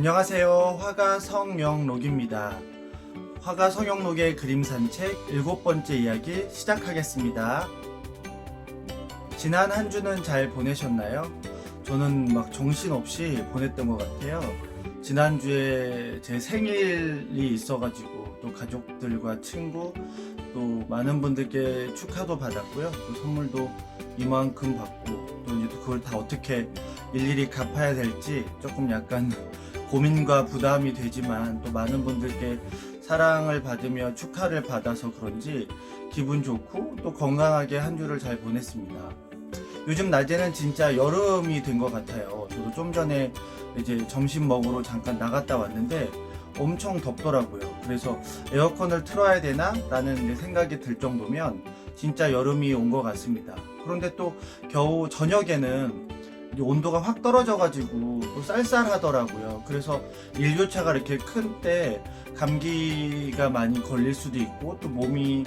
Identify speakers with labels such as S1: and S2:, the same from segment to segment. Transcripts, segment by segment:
S1: 안녕하세요. 화가 성영록입니다. 화가 성영록의 그림 산책 7번째 이야기 시작하겠습니다. 지난 한 주는 잘 보내셨나요? 저는 막 정신없이 보냈던 것 같아요. 지난주에 제 생일이 있어가지고 또 가족들과 친구 또 많은 분들께 축하도 받았고요. 또 선물도 이만큼 받고 또 이제 그걸 다 어떻게 일일이 갚아야 될지 조금 약간 고민과 부담이 되지만 또 많은 분들께 사랑을 받으며 축하를 받아서 그런지 기분 좋고 또 건강하게 한 주를 잘 보냈습니다. 요즘 낮에는 진짜 여름이 된 것 같아요. 저도 좀 전에 이제 점심 먹으러 잠깐 나갔다 왔는데 엄청 덥더라고요. 그래서 에어컨을 틀어야 되나? 라는 생각이 들 정도면 진짜 여름이 온 것 같습니다. 그런데 또 겨우 저녁에는 온도가 확 떨어져가지고 또 쌀쌀하더라고요. 그래서 일교차가 이렇게 큰 때 감기가 많이 걸릴 수도 있고 또 몸이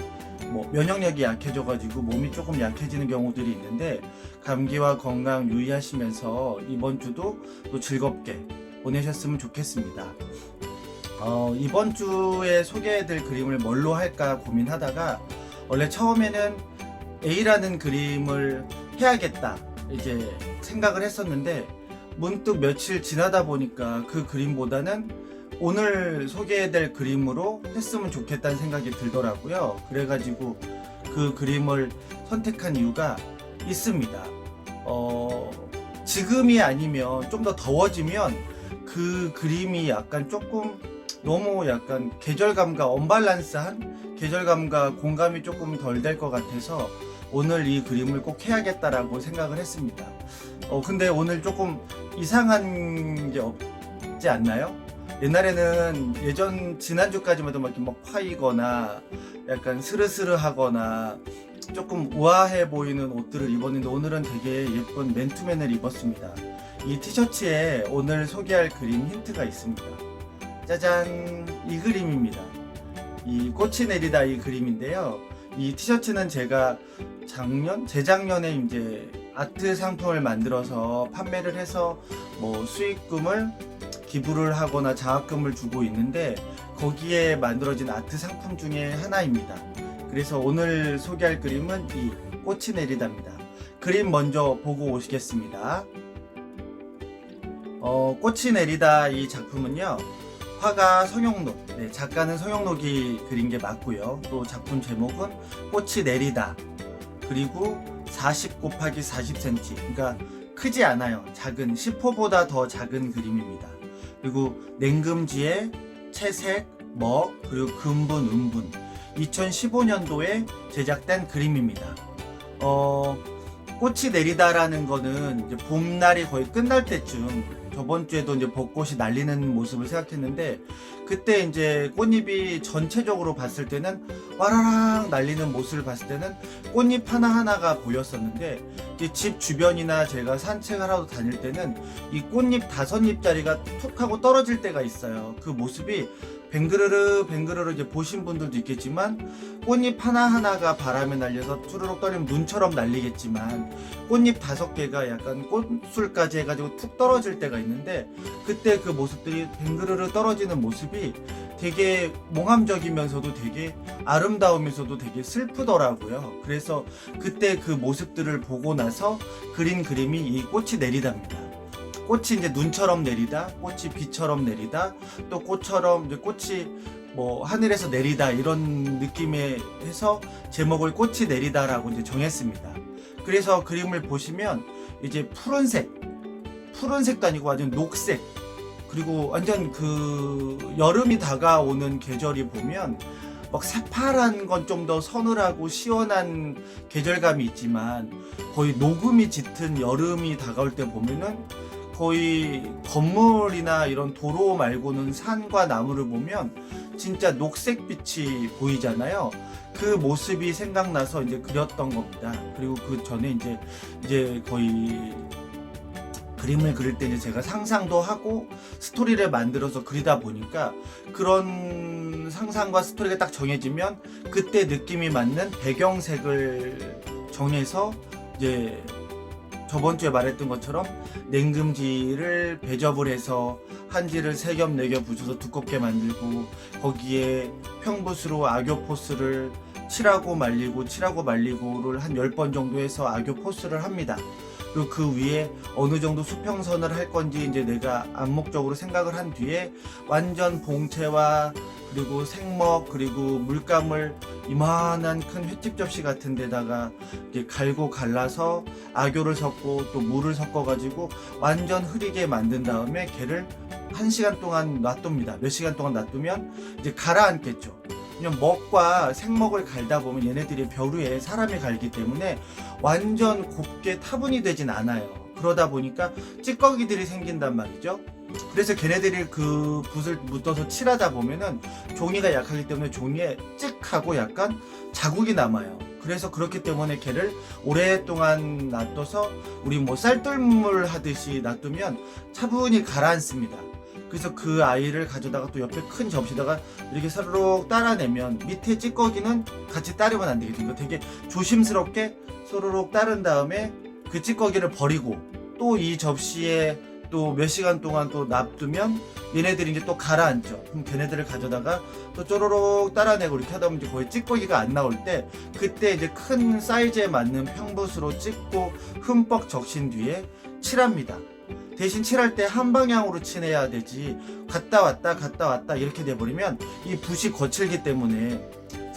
S1: 면역력이 약해져가지고 몸이 조금 약해지는 경우들이 있는데 감기와 건강 유의하시면서 이번 주도 또 즐겁게 보내셨으면 좋겠습니다. 이번 주에 소개해드릴 그림을 뭘로 할까 고민하다가 원래 처음에는 A라는 그림을 해야겠다 이제 생각을 했었는데 문득 며칠 지나다 보니까 그 그림보다는 오늘 소개해드릴 그림으로 했으면 좋겠다는 생각이 들더라고요. 그래가지고 그 그림을 선택한 이유가 있습니다. 지금이 아니면 좀 더 더워지면 그 그림이 약간 조금 너무 약간 계절감과 언밸런스한 계절감과 공감이 조금 덜 될 것 같아서 오늘 이 그림을 꼭 해야겠다라고 생각을 했습니다. 근데 오늘 조금 이상한 게 없지 않나요? 옛날에는 지난주까지만 해도 막 파이거나 약간 스르스르하거나 조금 우아해 보이는 옷들을 입었는데 오늘은 되게 예쁜 맨투맨을 입었습니다. 이 티셔츠에 오늘 소개할 그림 힌트가 있습니다. 짜잔! 이 그림입니다. 이 꽃이 내리다 이 그림인데요. 이 티셔츠는 제가 재작년에 이제 아트 상품을 만들어서 판매를 해서 수익금을 기부를 하거나 장학금을 주고 있는데 거기에 만들어진 아트 상품 중에 하나입니다. 그래서 오늘 소개할 그림은 이 꽃이 내리다입니다. 그림 먼저 보고 오시겠습니다. 꽃이 내리다 이 작품은요. 화가 성영록, 작가는 성영록이 그린 게 맞고요. 또 작품 제목은 꽃이 내리다. 그리고 40 곱하기 40cm, 그러니까 크지 않아요. 작은 10호보다 더 작은 그림입니다. 그리고 냉금지에 채색, 먹, 그리고 금분, 음분 2015년도에 제작된 그림입니다. 꽃이 내리다라는 거는 이제 봄날이 거의 끝날 때쯤 저번 주에도 이제 벚꽃이 날리는 모습을 생각했는데 그때 이제 꽃잎이 전체적으로 봤을 때는 와라랑 날리는 모습을 봤을 때는 꽃잎 하나하나가 보였었는데 집 주변이나 제가 산책을 하러 다닐 때는 이 꽃잎 5잎짜리가 툭 하고 떨어질 때가 있어요. 그 모습이 뱅그르르 이제 보신 분들도 있겠지만 꽃잎 하나하나가 바람에 날려서 쭈르륵 떨리면 눈처럼 날리겠지만 꽃잎 5개가 약간 꽃술까지 해가지고 툭 떨어질 때가 있는데 그때 그 모습들이 뱅그르르 떨어지는 모습이 되게 몽환적이면서도 되게 아름다우면서도 되게 슬프더라고요. 그래서 그때 그 모습들을 보고 나서 그린 그림이 이 꽃이 내리다입니다. 꽃이 이제 눈처럼 내리다, 꽃이 비처럼 내리다, 또 꽃처럼 이제 꽃이 하늘에서 내리다 이런 느낌에 해서 제목을 꽃이 내리다라고 이제 정했습니다. 그래서 그림을 보시면 이제 푸른색도 아니고 완전 녹색, 그리고 완전 그 여름이 다가오는 계절이 보면 새파란 건 좀 더 서늘하고 시원한 계절감이 있지만 거의 녹음이 짙은 여름이 다가올 때 보면은 거의 건물이나 이런 도로 말고는 산과 나무를 보면 진짜 녹색빛이 보이잖아요. 그 모습이 생각나서 이제 그렸던 겁니다. 그리고 그 전에 이제 거의 그림을 그릴 때 이제 제가 상상도 하고 스토리를 만들어서 그리다 보니까 그런 상상과 스토리가 딱 정해지면 그때 느낌이 맞는 배경색을 정해서 이제 저번 주에 말했던 것처럼 냉금지를 배접을 해서 판지를 3겹 4겹 붙여서 두껍게 만들고 거기에 평붓으로 악교 포스를 칠하고 말리고를 한 10번 정도 해서 악교 포스를 합니다. 그리고 그 위에 어느 정도 수평선을 할 건지 이제 내가 암묵적으로 생각을 한 뒤에 완전 봉채와 그리고 생먹 그리고 물감을 이만한 큰 횟집 접시 같은 데다가 이렇게 갈고 갈라서 악교를 섞고 또 물을 섞어 가지고 완전 흐리게 만든 다음에 걔를 1시간 동안 놔둡니다. 몇 시간 동안 놔두면 이제 가라앉겠죠. 그냥 먹과 생먹을 갈다 보면 얘네들이 벼 위에 사람이 갈기 때문에 완전 곱게 타분이 되진 않아요. 그러다 보니까 찌꺼기들이 생긴단 말이죠. 그래서 걔네들이 그 붓을 묻어서 칠하다 보면은 종이가 약하기 때문에 종이에 찍하고 약간 자국이 남아요. 그래서 그렇기 때문에 걔를 오랫동안 놔둬서 우리 뭐 쌀뜨물 하듯이 놔두면 차분히 가라앉습니다. 그래서 그 아이를 가져다가 또 옆에 큰 접시다가 이렇게 사르륵 따라내면 밑에 찌꺼기는 같이 따르면 안 되겠죠. 되게 조심스럽게 소르륵 따른 다음에 그 찌꺼기를 버리고 또 이 접시에 또 몇 시간 동안 또 놔두면 얘네들이 이제 또 가라앉죠. 그럼 걔네들을 가져다가 또 쪼르륵 따라내고 이렇게 하다 보면 거의 찌꺼기가 안 나올 때 그때 이제 큰 사이즈에 맞는 평붓으로 찍고 흠뻑 적신 뒤에 칠합니다. 대신 칠할 때 한 방향으로 칠해야 되지 갔다 왔다 이렇게 돼버리면 이 붓이 거칠기 때문에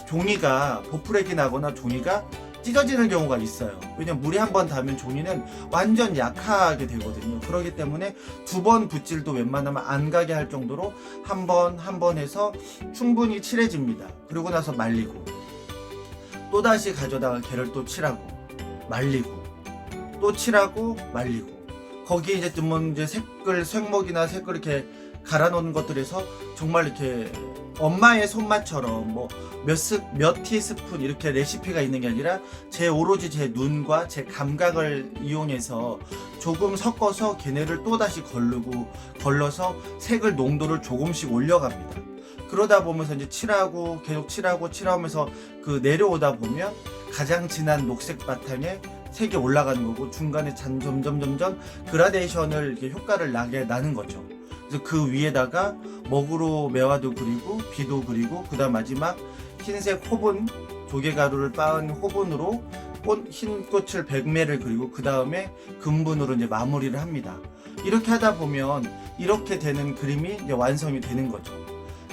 S1: 종이가 보풀액이 나거나 종이가 찢어지는 경우가 있어요. 왜냐면 물에 한 번 닿으면 종이는 완전 약하게 되거든요. 그렇기 때문에 2번 붓질도 웬만하면 안 가게 할 정도로 한 번 해서 충분히 칠해집니다. 그러고 나서 말리고 또다시 가져다가 걔를 또 칠하고 말리고 또 칠하고 말리고 거기에 이제 좀 이제 생먹이나 색을 이렇게 갈아 놓은 것들에서 정말 이렇게 엄마의 손맛처럼 뭐 몇 티스푼 이렇게 레시피가 있는 게 아니라 오로지 제 눈과 제 감각을 이용해서 조금 섞어서 걔네를 또다시 걸러서 색을 농도를 조금씩 올려갑니다. 그러다 보면서 이제 칠하고 계속 칠하면서 그 내려오다 보면 가장 진한 녹색 바탕에 색이 올라가는 거고 중간에 점점 그라데이션을 이렇게 효과를 나는 거죠. 그래서 그 위에다가 먹으로 매화도 그리고 비도 그리고 그다음 마지막 흰색 호분 조개가루를 빻은 호분으로 흰 꽃을 100매를 그리고 그 다음에 금분으로 이제 마무리를 합니다. 이렇게 하다 보면 이렇게 되는 그림이 이제 완성이 되는 거죠.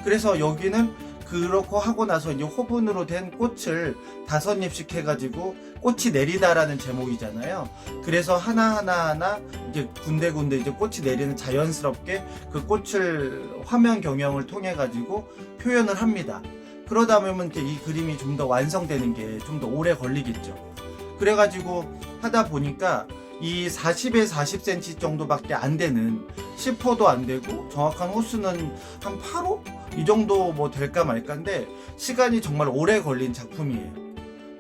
S1: 그래서 여기는 그렇고 하고 나서 이제 호분으로 된 꽃을 5잎씩 해가지고 꽃이 내리다라는 제목이잖아요. 그래서 하나 이제 군데군데 이제 꽃이 내리는 자연스럽게 그 꽃을 화면 경영을 통해 가지고 표현을 합니다. 그러다 보면 이 그림이 좀 더 완성되는 게 좀 더 오래 걸리겠죠. 그래가지고 하다 보니까 이 40에 40cm 정도밖에 안 되는 10호도 안 되고 정확한 호수는 한 8호? 이 정도 뭐 될까 말까인데 시간이 정말 오래 걸린 작품이에요.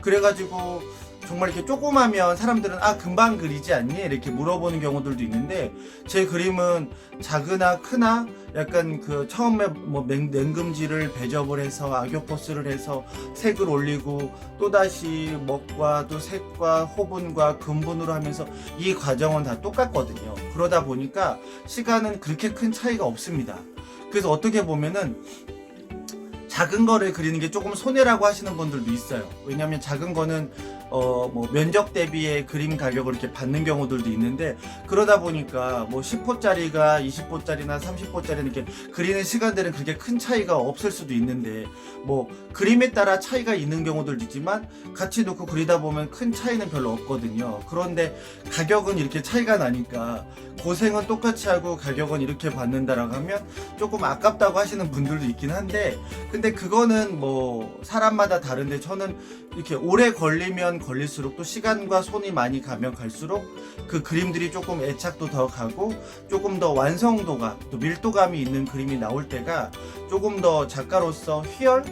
S1: 그래가지고 정말 이렇게 조그마면 사람들은 금방 그리지 않니? 이렇게 물어보는 경우들도 있는데 제 그림은 작으나 크나 약간 그 처음에 뭐 냉금지를 배접을 해서 악교포스를 해서 색을 올리고 또다시 먹과 또 색과 호분과 금분으로 하면서 이 과정은 다 똑같거든요. 그러다 보니까 시간은 그렇게 큰 차이가 없습니다. 그래서 어떻게 보면은 작은 거를 그리는 게 조금 손해라고 하시는 분들도 있어요. 왜냐면 작은 거는 뭐 면적 대비의 그림 가격을 이렇게 받는 경우들도 있는데 그러다 보니까 뭐 10호짜리가 20호짜리나 30호짜리 이렇게 그리는 시간들은 그렇게 큰 차이가 없을 수도 있는데 뭐 그림에 따라 차이가 있는 경우들도 있지만 같이 놓고 그리다 보면 큰 차이는 별로 없거든요. 그런데 가격은 이렇게 차이가 나니까 고생은 똑같이 하고 가격은 이렇게 받는다라고 하면 조금 아깝다고 하시는 분들도 있긴 한데 근데 그거는 뭐 사람마다 다른데 저는 이렇게 오래 걸리면 걸릴수록 또 시간과 손이 많이 가면 갈수록 그 그림들이 조금 애착도 더 가고 조금 더 완성도가 또 밀도감이 있는 그림이 나올 때가 조금 더 작가로서 희열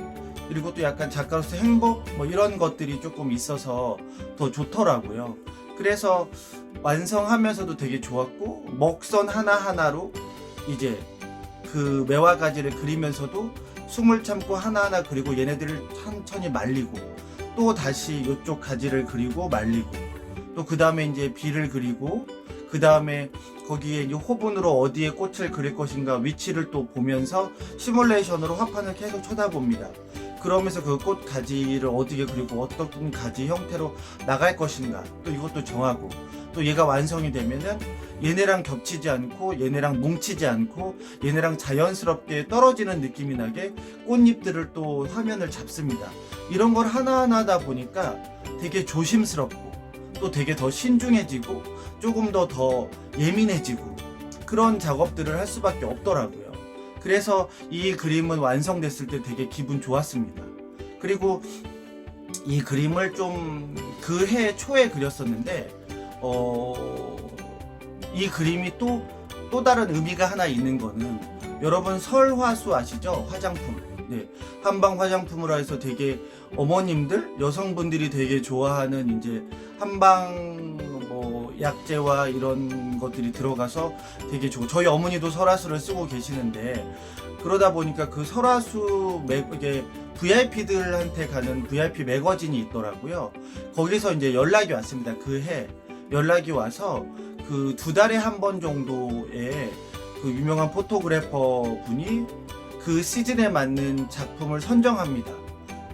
S1: 그리고 또 약간 작가로서 행복 뭐 이런 것들이 조금 있어서 더 좋더라고요. 그래서 완성하면서도 되게 좋았고 먹선 하나하나로 이제 그 매화 가지를 그리면서도 숨을 참고 하나하나 그리고 얘네들을 천천히 말리고 또 다시 이쪽 가지를 그리고 말리고 또 그 다음에 이제 비를 그리고 그 다음에 거기에 이제 호분으로 어디에 꽃을 그릴 것인가 위치를 또 보면서 시뮬레이션으로 화판을 계속 쳐다봅니다. 그러면서 그 꽃 가지를 어디에 그리고 어떤 가지 형태로 나갈 것인가 또 이것도 정하고, 또 얘가 완성이 되면은 얘네랑 겹치지 않고 얘네랑 뭉치지 않고 얘네랑 자연스럽게 떨어지는 느낌이 나게 꽃잎들을 또 화면을 잡습니다. 이런 걸 하나하나 하다 보니까 되게 조심스럽고 또 되게 더 신중해지고 조금 더 예민해지고 그런 작업들을 할 수밖에 없더라고요. 그래서 이 그림은 완성됐을 때 되게 기분 좋았습니다. 그리고 이 그림을 좀 그 해 초에 그렸었는데 이 그림이 또 다른 의미가 하나 있는 거는, 여러분 설화수 아시죠? 화장품. 네, 한방 화장품으로 해서 되게 어머님들, 여성분들이 되게 좋아하는 이제 한방 뭐 약재와 이런 것들이 들어가서 되게 좋고, 저희 어머니도 설화수를 쓰고 계시는데, 그러다 보니까 그 설화수 이게 VIP들한테 가는 VIP 매거진이 있더라고요. 거기서 이제 연락이 왔습니다. 그 해 연락이 와서 그 2달에 한 번 정도의 그 유명한 포토그래퍼 분이 그 시즌에 맞는 작품을 선정합니다.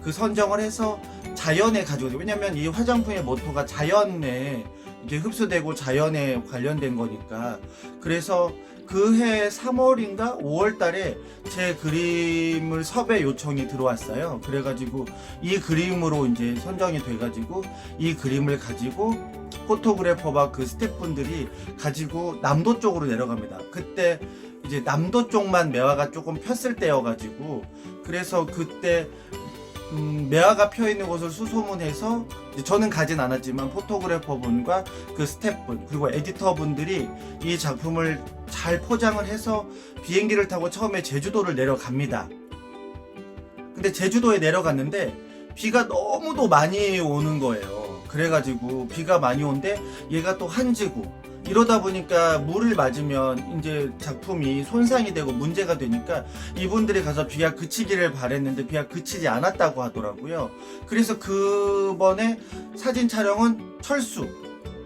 S1: 그 선정을 해서 자연에 가지고, 왜냐면 이 화장품의 모토가 자연에 이게 흡수되고 자연에 관련된 거니까. 그래서 그 해 3월인가 5월 달에 제 그림을 섭외 요청이 들어왔어요. 그래가지고 이 그림으로 이제 선정이 돼가지고 이 그림을 가지고 포토그래퍼와 그 스태프분들이 가지고 남도 쪽으로 내려갑니다. 그때 이제 남도 쪽만 매화가 조금 폈을 때여가지고, 그래서 그때 매화가 펴 있는 곳을 수소문해서, 저는 가진 않았지만 포토그래퍼 분과 그 스태프분 그리고 에디터 분들이 이 작품을 잘 포장을 해서 비행기를 타고 처음에 제주도를 내려갑니다. 근데 제주도에 내려갔는데 비가 너무도 많이 오는 거예요. 그래가지고 비가 많이 오는데 얘가 또 한지고, 이러다 보니까 물을 맞으면 이제 작품이 손상이 되고 문제가 되니까 이분들이 가서 비가 그치기를 바랬는데 비가 그치지 않았다고 하더라고요. 그래서 그번에 사진 촬영은 철수.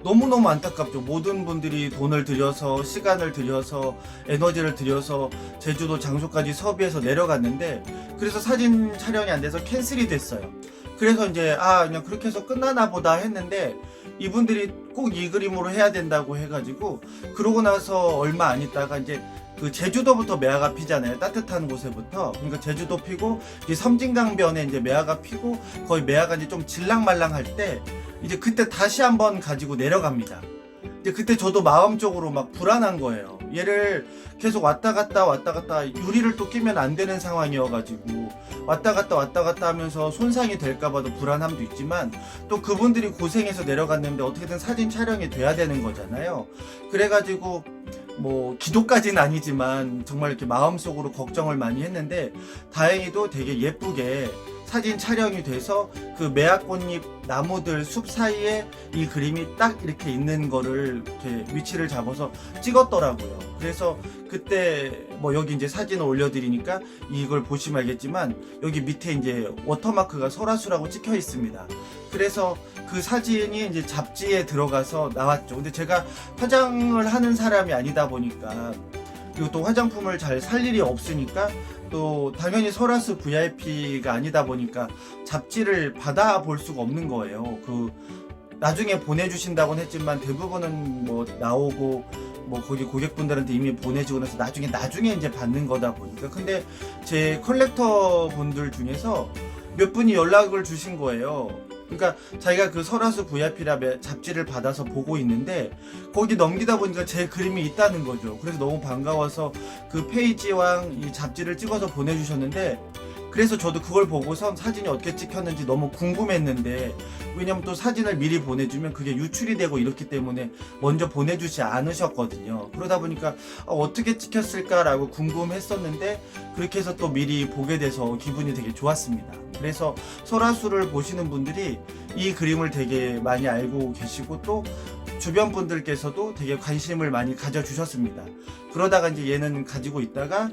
S1: 너무너무 안타깝죠. 모든 분들이 돈을 들여서 시간을 들여서 에너지를 들여서 제주도 장소까지 섭외해서 내려갔는데, 그래서 사진 촬영이 안 돼서 캔슬이 됐어요. 그래서 이제 그냥 그렇게 해서 끝나나 보다 했는데, 이분들이 꼭 이 그림으로 해야 된다고 해가지고, 그러고 나서 얼마 안 있다가 이제 그 제주도부터 매화가 피잖아요. 따뜻한 곳에부터. 그러니까 제주도 피고 이제 섬진강변에 이제 매화가 피고 거의 매화가 이제 좀 질랑말랑할 때, 이제 그때 다시 한번 가지고 내려갑니다. 근데 그때 저도 마음적으로 막 불안한 거예요. 얘를 계속 왔다 갔다 유리를 또 끼면 안 되는 상황이어가지고 왔다 갔다 하면서 손상이 될까봐도 불안함도 있지만, 또 그분들이 고생해서 내려갔는데 어떻게든 사진 촬영이 돼야 되는 거잖아요. 그래가지고 뭐 기도까지는 아니지만 정말 이렇게 마음속으로 걱정을 많이 했는데, 다행히도 되게 예쁘게 사진 촬영이 돼서 그 매화꽃잎 나무들 숲 사이에 이 그림이 딱 이렇게 있는 거를 이렇게 위치를 잡아서 찍었더라고요. 그래서 그때 뭐 여기 이제 사진을 올려드리니까 이걸 보시면 알겠지만, 여기 밑에 이제 워터마크가 설화수라고 찍혀 있습니다. 그래서 그 사진이 이제 잡지에 들어가서 나왔죠. 근데 제가 화장을 하는 사람이 아니다 보니까, 그리고 또 화장품을 잘 살 일이 없으니까, 또 당연히 설화수 VIP가 아니다 보니까 잡지를 받아볼 수가 없는 거예요. 그 나중에 보내주신다고는 했지만 대부분은 뭐 나오고 뭐 거기 고객분들한테 이미 보내주고 나서 나중에 이제 받는 거다 보니까. 근데 제 컬렉터 분들 중에서 몇 분이 연락을 주신 거예요. 그러니까 자기가 그 설화수 VIP라 잡지를 받아서 보고 있는데 거기 넘기다 보니까 제 그림이 있다는 거죠. 그래서 너무 반가워서 그 페이지랑 이 잡지를 찍어서 보내주셨는데, 그래서 저도 그걸 보고선 사진이 어떻게 찍혔는지 너무 궁금했는데, 왜냐면 또 사진을 미리 보내주면 그게 유출이 되고 이렇기 때문에 먼저 보내주지 않으셨거든요. 그러다 보니까 어떻게 찍혔을까라고 궁금했었는데, 그렇게 해서 또 미리 보게 돼서 기분이 되게 좋았습니다. 그래서 설화수를 보시는 분들이 이 그림을 되게 많이 알고 계시고, 또 주변 분들께서도 되게 관심을 많이 가져주셨습니다. 그러다가 이제 얘는 가지고 있다가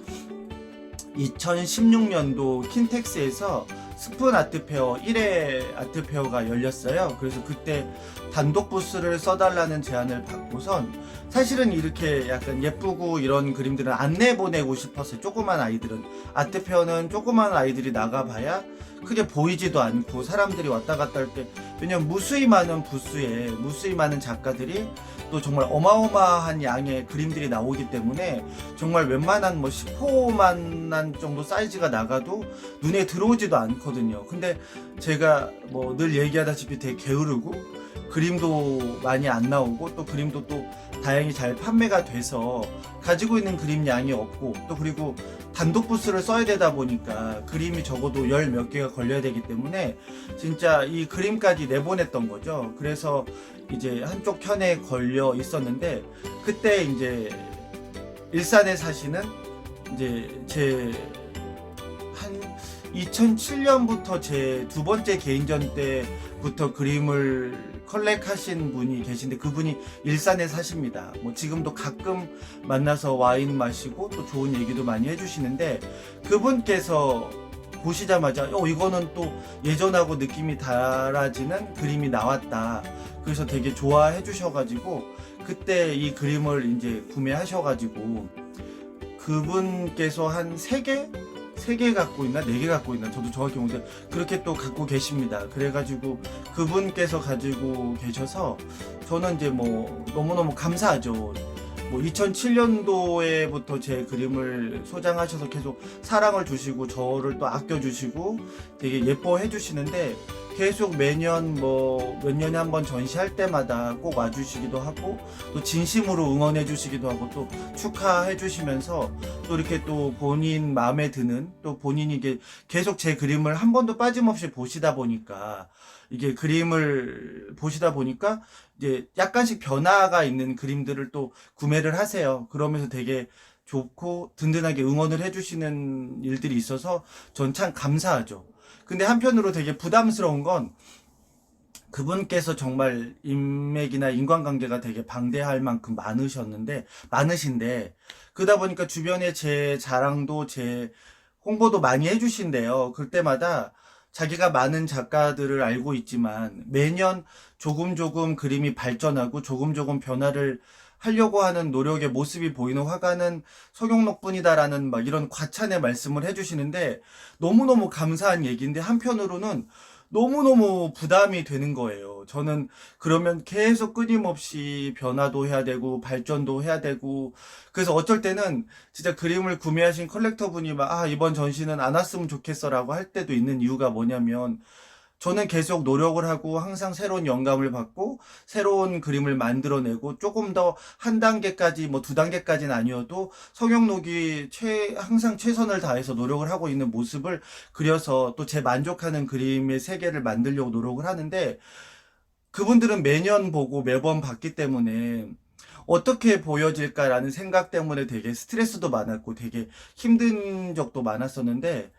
S1: 2016년도 킨텍스에서 스푼 아트페어 1회 아트페어가 열렸어요. 그래서 그때 단독 부스를 써달라는 제안을 받고선 사실은 이렇게 약간 예쁘고 이런 그림들은 안 내보내고 싶었어요. 조그만 아이들은. 아트페어는 조그만 아이들이 나가봐야 크게 보이지도 않고 사람들이 왔다 갔다 할 때, 왜냐면 무수히 많은 부스에 무수히 많은 작가들이 또 정말 어마어마한 양의 그림들이 나오기 때문에 정말 웬만한 뭐 10호만 정도 사이즈가 나가도 눈에 들어오지도 않거든요. 근데 제가 뭐 늘 얘기하다시피 되게 게으르고 그림도 많이 안 나오고 또 그림도 또 다행히 잘 판매가 돼서 가지고 있는 그림 양이 없고, 또 그리고 단독 부스를 써야 되다 보니까 그림이 적어도 열 몇 개가 걸려야 되기 때문에 진짜 이 그림까지 내보냈던 거죠. 그래서 이제 한쪽 편에 걸려 있었는데, 그때 이제 일산에 사시는 이제 제 한 2007년부터 제 두 번째 개인전 때부터 그림을 컬렉하신 분이 계신데, 그분이 일산에 사십니다. 뭐 지금도 가끔 만나서 와인 마시고 또 좋은 얘기도 많이 해주시는데, 그분께서 보시자마자 이거는 또 예전하고 느낌이 달라지는 그림이 나왔다. 그래서 되게 좋아해 주셔가지고 그때 이 그림을 이제 구매하셔가지고, 그분께서 한 3개? 3개 갖고 있나? 4개 갖고 있나? 저도 정확히 모르는데 그렇게 또 갖고 계십니다. 그래가지고 그분께서 가지고 계셔서 저는 이제 뭐 너무너무 감사하죠. 뭐 2007년도에부터 제 그림을 소장하셔서 계속 사랑을 주시고 저를 또 아껴주시고 되게 예뻐해 주시는데, 계속 매년 뭐 몇 년에 한 번 전시할 때마다 꼭 와주시기도 하고 또 진심으로 응원해 주시기도 하고 또 축하해 주시면서 또 이렇게 또 본인 마음에 드는, 또 본인이 이게 계속 제 그림을 한 번도 빠짐없이 보시다 보니까, 이게 그림을 보시다 보니까 이제 약간씩 변화가 있는 그림들을 또 구매를 하세요. 그러면서 되게 좋고 든든하게 응원을 해주시는 일들이 있어서 전 참 감사하죠. 근데 한편으로 되게 부담스러운 건, 그분께서 정말 인맥이나 인간관계가 되게 방대할 만큼 많으신데, 그러다 보니까 주변에 제 자랑도 제 홍보도 많이 해주신대요. 그때마다 자기가 많은 작가들을 알고 있지만 매년 조금 그림이 발전하고 조금 변화를 하려고 하는 노력의 모습이 보이는 화가는 송영록뿐이다라는 막 이런 과찬의 말씀을 해주시는데, 너무너무 감사한 얘기인데 한편으로는 너무너무 부담이 되는 거예요. 저는 그러면 계속 끊임없이 변화도 해야 되고 발전도 해야 되고, 그래서 어쩔 때는 진짜 그림을 구매하신 컬렉터분이 막 이번 전시는 안 왔으면 좋겠어 라고 할 때도 있는 이유가 뭐냐면, 저는 계속 노력을 하고 항상 새로운 영감을 받고 새로운 그림을 만들어내고 조금 더 한 단계까지 뭐 두 단계까지는 아니어도 성형록이 항상 최선을 다해서 노력을 하고 있는 모습을 그려서 또 제 만족하는 그림의 세계를 만들려고 노력을 하는데, 그분들은 매년 보고 매번 봤기 때문에 어떻게 보여질까라는 생각 때문에 되게 스트레스도 많았고 되게 힘든 적도 많았었는데,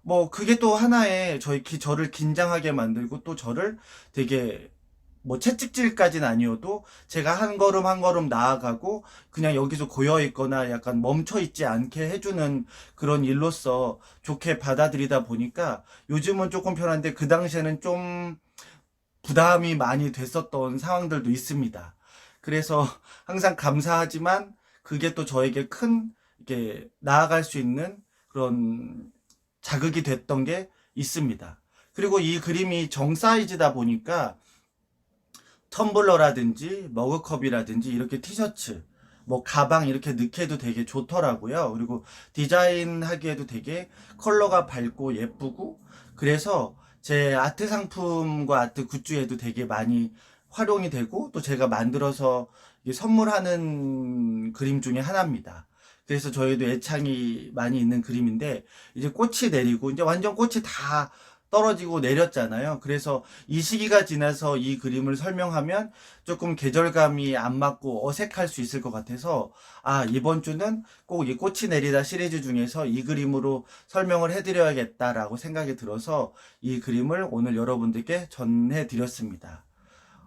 S1: 뭐 그게 또 하나의 저를 긴장하게 만들고 또 저를 되게 뭐 채찍질까지는 아니어도 제가 한 걸음 한 걸음 나아가고 그냥 여기서 고여 있거나 약간 멈춰 있지 않게 해주는 그런 일로서 좋게 받아들이다 보니까 요즘은 조금 편한데, 그 당시에는 좀 부담이 많이 됐었던 상황들도 있습니다. 그래서 항상 감사하지만 그게 또 저에게 큰 이렇게 나아갈 수 있는 그런 자극이 됐던 게 있습니다. 그리고 이 그림이 정 사이즈다 보니까 텀블러라든지 머그컵이라든지 이렇게 티셔츠, 뭐 가방 이렇게 넣기에도 되게 좋더라고요. 그리고 디자인하기에도 되게 컬러가 밝고 예쁘고, 그래서 제 아트 상품과 아트 굿즈에도 되게 많이 활용이 되고 또 제가 만들어서 선물하는 그림 중에 하나입니다. 그래서 저희도 애창이 많이 있는 그림인데, 이제 꽃이 내리고 이제 완전 꽃이 다 떨어지고 내렸잖아요. 그래서 이 시기가 지나서 이 그림을 설명하면 조금 계절감이 안 맞고 어색할 수 있을 것 같아서, 이번 주는 꼭 이 꽃이 내리다 시리즈 중에서 이 그림으로 설명을 해드려야겠다라고 생각이 들어서 이 그림을 오늘 여러분들께 전해드렸습니다.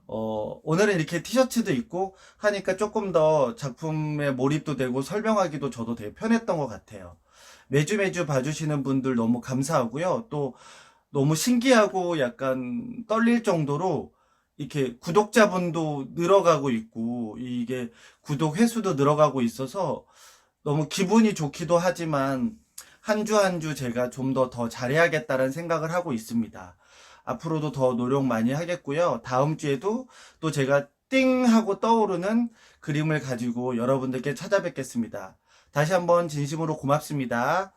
S1: 오늘은 이렇게 티셔츠도 입고 하니까 조금 더 작품에 몰입도 되고 설명하기도 저도 되게 편했던 것 같아요. 매주 봐주시는 분들 너무 감사하고요. 또 너무 신기하고 약간 떨릴 정도로 이렇게 구독자분도 늘어가고 있고 이게 구독 횟수도 늘어가고 있어서 너무 기분이 좋기도 하지만 한 주 한 주 제가 좀 더 잘해야겠다는 생각을 하고 있습니다. 앞으로도 더 노력 많이 하겠고요. 다음 주에도 또 제가 띵 하고 떠오르는 그림을 가지고 여러분들께 찾아뵙겠습니다. 다시 한번 진심으로 고맙습니다.